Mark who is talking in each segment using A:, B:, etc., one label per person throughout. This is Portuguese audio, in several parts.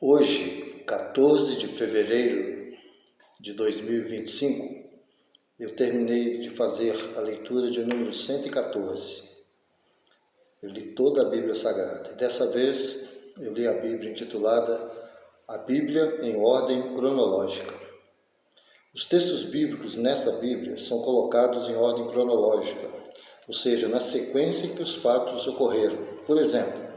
A: Hoje, 14 de fevereiro de 2025, eu terminei de fazer a leitura de número 114. Eu li toda a Bíblia Sagrada e dessa vez eu li a Bíblia intitulada A Bíblia em Ordem Cronológica. Os textos bíblicos nesta Bíblia são colocados em ordem cronológica, ou seja, na sequência em que os fatos ocorreram. Por exemplo,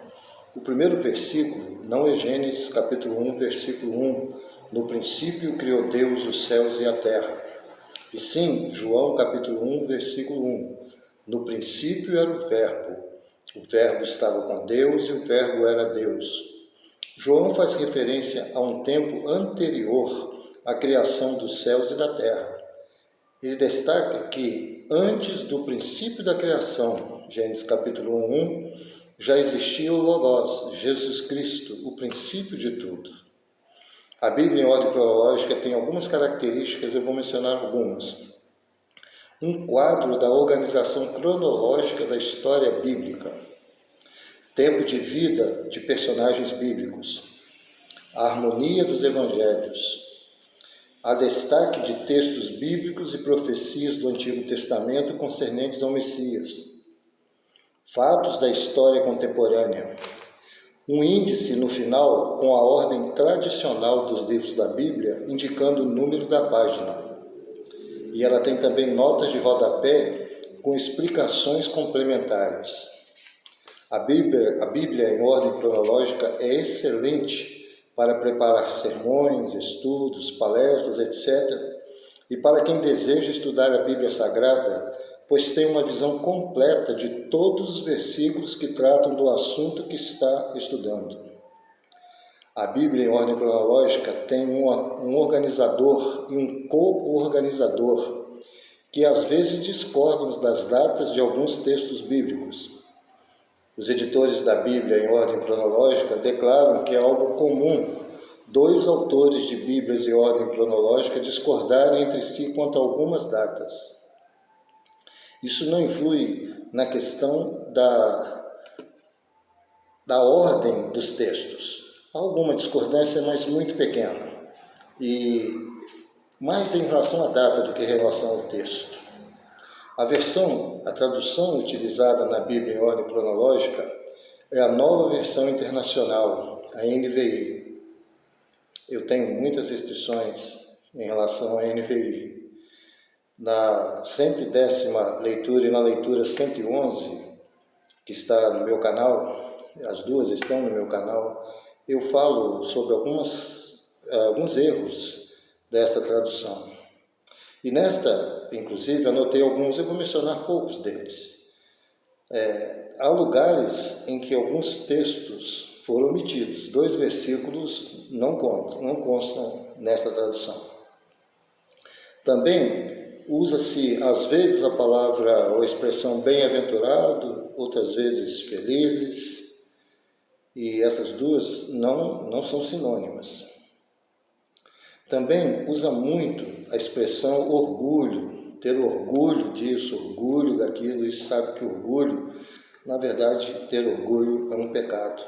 A: o primeiro versículo não é Gênesis capítulo 1, versículo 1, no princípio criou Deus os céus e a terra. E sim, João capítulo 1, versículo 1, no princípio era o verbo estava com Deus e o verbo era Deus. João faz referência a um tempo anterior à criação dos céus e da terra. Ele destaca que antes do princípio da criação, Gênesis capítulo 1, já existia o Logos, Jesus Cristo, o princípio de tudo. A Bíblia em ordem cronológica tem algumas características, eu vou mencionar algumas. Um quadro da organização cronológica da história bíblica. Tempo de vida de personagens bíblicos. A harmonia dos evangelhos. Há destaque de textos bíblicos e profecias do Antigo Testamento concernentes ao Messias. Fatos da história contemporânea. Um índice no final com a ordem tradicional dos livros da Bíblia, indicando o número da página. E ela tem também notas de rodapé com explicações complementares. A Bíblia em ordem cronológica é excelente para preparar sermões, estudos, palestras, etc. E para quem deseja estudar a Bíblia Sagrada, pois tem uma visão completa de todos os versículos que tratam do assunto que está estudando. A Bíblia em ordem cronológica tem um organizador e um co-organizador, que às vezes discordam das datas de alguns textos bíblicos. Os editores da Bíblia em ordem cronológica declaram que é algo comum dois autores de Bíblias em ordem cronológica discordarem entre si quanto a algumas datas. Isso não influi na questão da ordem dos textos. Há alguma discordância, mas muito pequena. E mais em relação à data do que em relação ao texto. A tradução utilizada na Bíblia em ordem cronológica é a Nova Versão Internacional, a NVI. Eu tenho muitas restrições em relação à NVI. Na 110ª leitura e na leitura 111, que está no meu canal, as duas estão no meu canal, eu falo sobre alguns erros dessa tradução. E nesta, inclusive, anotei alguns, eu vou mencionar poucos deles. Há lugares em que alguns textos foram omitidos, 2 versículos não constam nesta tradução. Também usa-se, às vezes, a palavra ou a expressão bem-aventurado, outras vezes felizes, e essas duas não são sinônimas. Também usa muito a expressão orgulho, ter orgulho disso, orgulho daquilo, e sabe que orgulho, na verdade, ter orgulho é um pecado.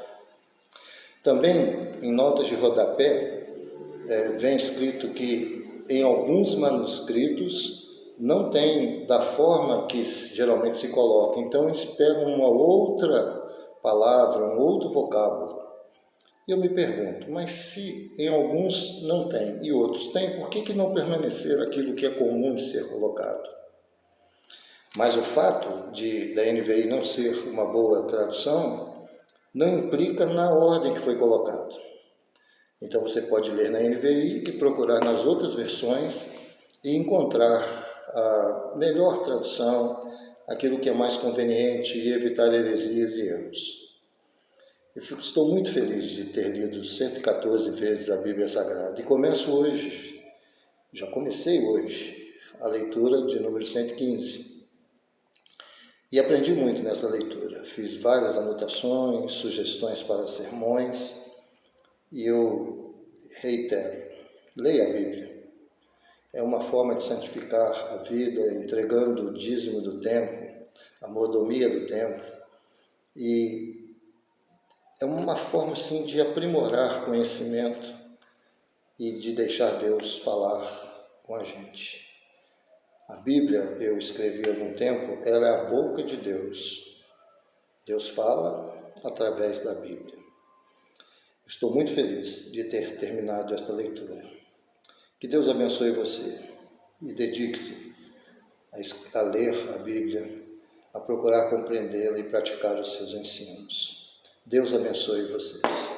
A: Também, em notas de rodapé, vem escrito que em alguns manuscritos não tem da forma que geralmente se coloca, então eles pegam uma outra palavra, um outro vocábulo. Eu me pergunto, mas se em alguns não tem e outros tem, por que não permanecer aquilo que é comum de ser colocado? Mas o fato da NVI não ser uma boa tradução não implica na ordem que foi colocado. Então você pode ler na NVI e procurar nas outras versões e encontrar a melhor tradução, aquilo que é mais conveniente e evitar heresias e erros. Estou muito feliz de ter lido 114 vezes a Bíblia Sagrada e já comecei hoje, a leitura de número 115. E aprendi muito nessa leitura, fiz várias anotações, sugestões para sermões e eu reitero, leia a Bíblia. É uma forma de santificar a vida, entregando o dízimo do templo, a mordomia do templo e é uma forma, sim, de aprimorar conhecimento e de deixar Deus falar com a gente. A Bíblia, eu escrevi há algum tempo, ela é a boca de Deus. Deus fala através da Bíblia. Estou muito feliz de ter terminado esta leitura. Que Deus abençoe você e dedique-se a ler a Bíblia, a procurar compreendê-la e praticar os seus ensinos. Deus abençoe vocês.